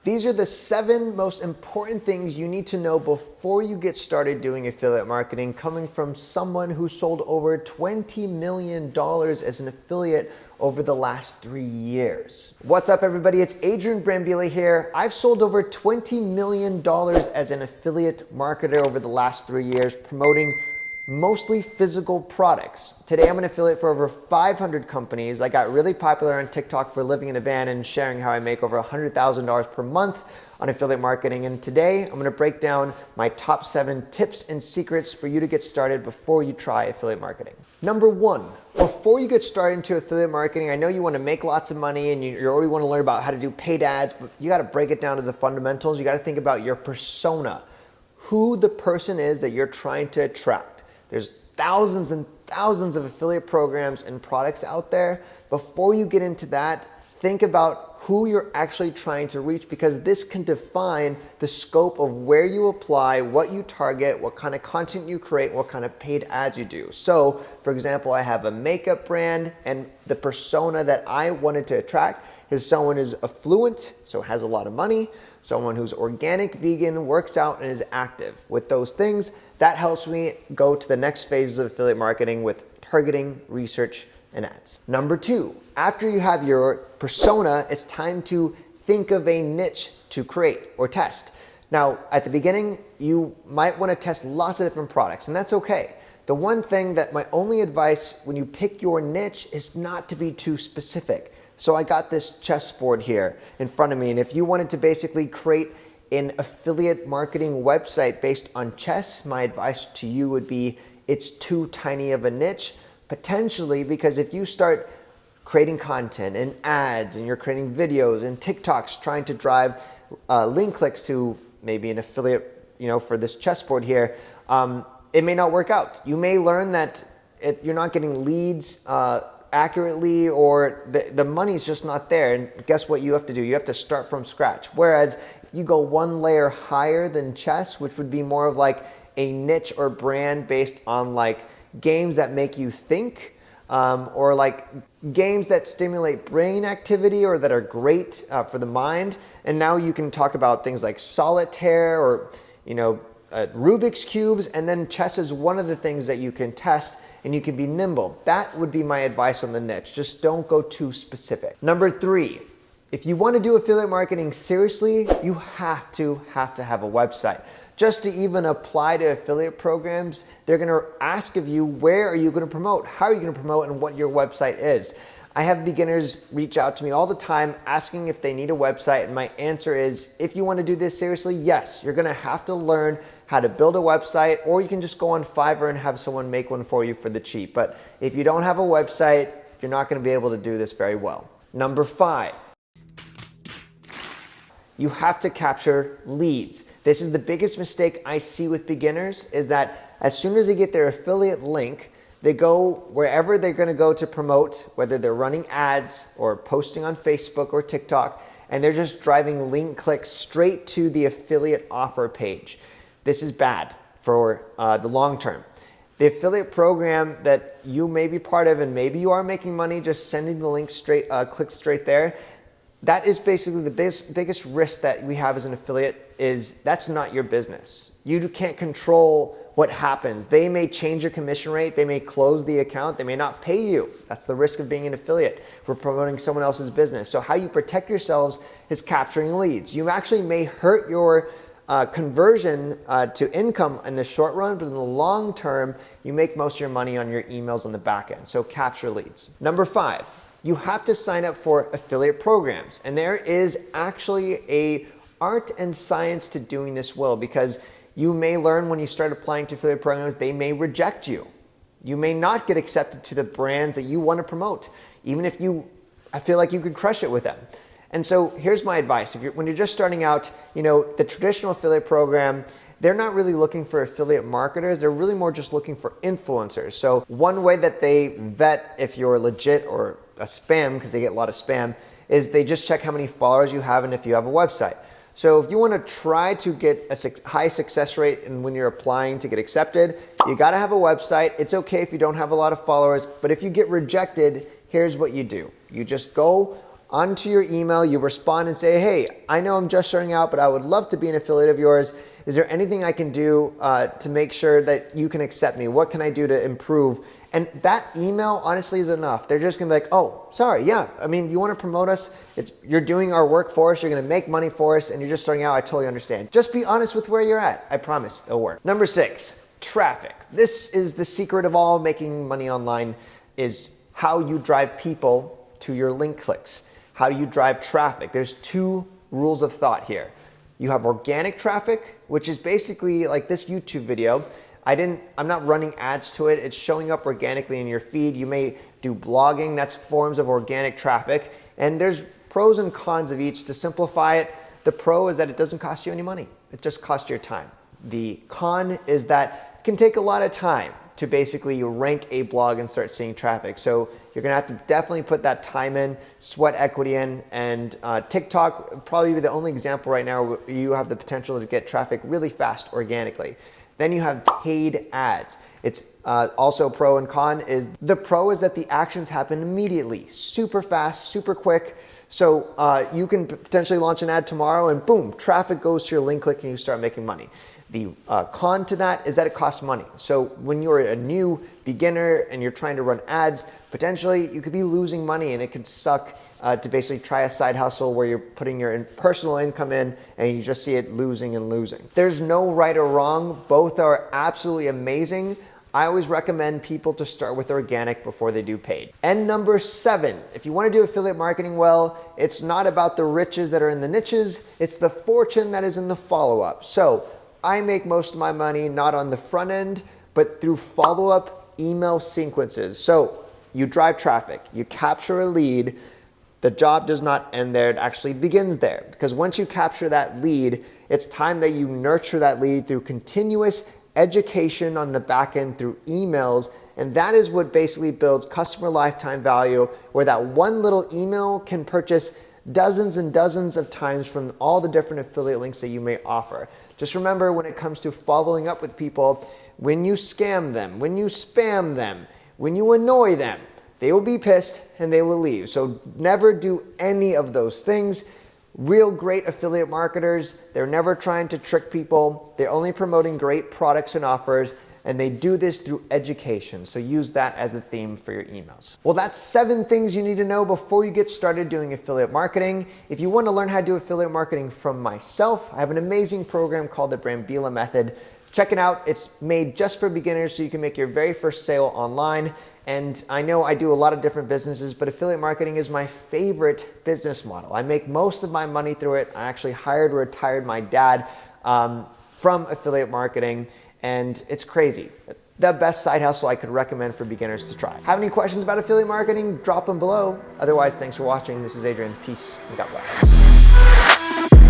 These are the 7 most important things you need to know before you get started doing affiliate marketing, coming from someone who sold over $20 million as an affiliate over the last 3 years. What's up, everybody? It's Adrian Brambila here. I've sold over $20 million as an affiliate marketer over the last 3 years, promoting mostly physical products. Today, I'm an affiliate for over 500 companies. I got really popular on TikTok for living in a van and sharing how I make over $100,000 per month on affiliate marketing. And today, I'm gonna break down my top 7 tips and secrets for you to get started before you try affiliate marketing. Number 1, before you get started into affiliate marketing, I know you wanna make lots of money and you already wanna learn about how to do paid ads, but you gotta break it down to the fundamentals. You gotta think about your persona, who the person is that you're trying to attract. There's thousands and thousands of affiliate programs and products out there. Before you get into that, think about who you're actually trying to reach, because this can define the scope of where you apply, what you target, what kind of content you create, what kind of paid ads you do. So, for example, I have a makeup brand, and the persona that I wanted to attract is someone who's affluent, so has a lot of money, someone who's organic, vegan, works out, and is active. With those things, that helps me go to the next phases of affiliate marketing with targeting, research, and ads. Number 2, after you have your persona, it's time to think of a niche to create or test. Now, at the beginning, you might want to test lots of different products, and that's okay. The one thing that my only advice when you pick your niche is not to be too specific. So I got this chessboard here in front of me, and if you wanted to basically create an affiliate marketing website based on chess, my advice to you would be it's too tiny of a niche, potentially, because if you start creating content and ads and you're creating videos and TikToks trying to drive link clicks to maybe an affiliate, for this chessboard here, it may not work out. You may learn that you're not getting leads accurately, or the money's just not there. And guess what you have to do? You have to start from scratch. Whereas you go one layer higher than chess, which would be more of like a niche or brand based on like games that make you think, or like games that stimulate brain activity or that are great for the mind. And now you can talk about things like solitaire or Rubik's cubes, and then chess is one of the things that you can test and you can be nimble. That would be my advice on the niche. Just don't go too specific. Number 3, if you want to do affiliate marketing seriously, you have to have a website. Just to even apply to affiliate programs, they're going to ask of you, where are you going to promote? How are you going to promote, and what your website is? I have beginners reach out to me all the time asking if they need a website, and my answer is, if you want to do this seriously, yes, you're going to have to learn how to build a website, or you can just go on Fiverr and have someone make one for you for the cheap. But if you don't have a website, you're not going to be able to do this very well. Number 5, you have to capture leads. This is the biggest mistake I see with beginners, is that as soon as they get their affiliate link, they go wherever they're going to go to promote, whether they're running ads or posting on Facebook or TikTok, and they're just driving link clicks straight to the affiliate offer page. This is bad for the long term. The affiliate program that you may be part of, and maybe you are making money just sending the link straight, click straight there, that is basically the biggest risk that we have as an affiliate. Is that's not your business. You can't control what happens. They may change your commission rate, they may close the account, they may not pay you. That's the risk of being an affiliate. We're promoting someone else's business. So how you protect yourselves is capturing leads. You actually may hurt your conversion to income in the short run, but in the long term, you make most of your money on your emails on the back end. So capture leads. Number 5, you have to sign up for affiliate programs. And there is actually a art and science to doing this well, because you may learn when you start applying to affiliate programs, they may reject you. You may not get accepted to the brands that you want to promote, even if I feel like you could crush it with them. And so here's my advice. When you're just starting out, the traditional affiliate program, they're not really looking for affiliate marketers. They're really more just looking for influencers. So one way that they vet if you're legit or a spam, because they get a lot of spam, is they just check how many followers you have and if you have a website. So if you want to try to get a high success rate and when you're applying to get accepted, you got to have a website. It's okay if you don't have a lot of followers, but if you get rejected, here's what you do. You just go onto your email, you respond and say, hey, I know I'm just starting out, but I would love to be an affiliate of yours. Is there anything I can do to make sure that you can accept me? What can I do to improve? And that email honestly is enough. They're just gonna be like, oh, sorry, yeah. I mean, you wanna promote us? You're doing our work for us, you're gonna make money for us, and you're just starting out, I totally understand. Just be honest with where you're at. I promise it'll work. Number 6, traffic. This is the secret of all making money online, is how you drive people to your link clicks. How do you drive traffic? There's 2 rules of thought here. You have organic traffic, which is basically like this YouTube video. I'm not running ads to it. It's showing up organically in your feed. You may do blogging. That's forms of organic traffic. And there's pros and cons of each. To simplify it, the pro is that it doesn't cost you any money. It just costs your time. The con is that it can take a lot of time to basically rank a blog and start seeing traffic. So you're gonna have to definitely put that time in, sweat equity in, and TikTok would probably be the only example right now where you have the potential to get traffic really fast organically. Then you have paid ads. It's also pro and con. The pro is that the actions happen immediately, super fast, super quick. So you can potentially launch an ad tomorrow and boom, traffic goes to your link click and you start making money. The con to that is that it costs money. So when you're a new beginner and you're trying to run ads, potentially you could be losing money and it could suck to basically try a side hustle where you're putting your personal income in and you just see it losing and losing. There's no right or wrong. Both are absolutely amazing. I always recommend people to start with organic before they do paid. And number 7, if you want to do affiliate marketing well, it's not about the riches that are in the niches, it's the fortune that is in the follow-up. So I make most of my money not on the front end, but through follow-up email sequences. So you drive traffic, you capture a lead, the job does not end there, it actually begins there. Because once you capture that lead, it's time that you nurture that lead through continuous education on the back end through emails. And that is what basically builds customer lifetime value, where that one little email can purchase dozens and dozens of times from all the different affiliate links that you may offer. Just remember, when it comes to following up with people, when you scam them, when you spam them, when you annoy them, they will be pissed and they will leave. So never do any of those things. Real great affiliate marketers, they're never trying to trick people. They're only promoting great products and offers, and they do this through education. So use that as a theme for your emails. Well, that's 7 things you need to know before you get started doing affiliate marketing. If you want to learn how to do affiliate marketing from myself, I have an amazing program called the Brambila Method. Check it out. It's made just for beginners so you can make your very first sale online. And I know I do a lot of different businesses, but affiliate marketing is my favorite business model. I make most of my money through it. I actually retired my dad from affiliate marketing, and it's crazy. The best side hustle I could recommend for beginners to try. Have any questions about affiliate marketing? Drop them below. Otherwise, thanks for watching. This is Adrian. Peace and God bless.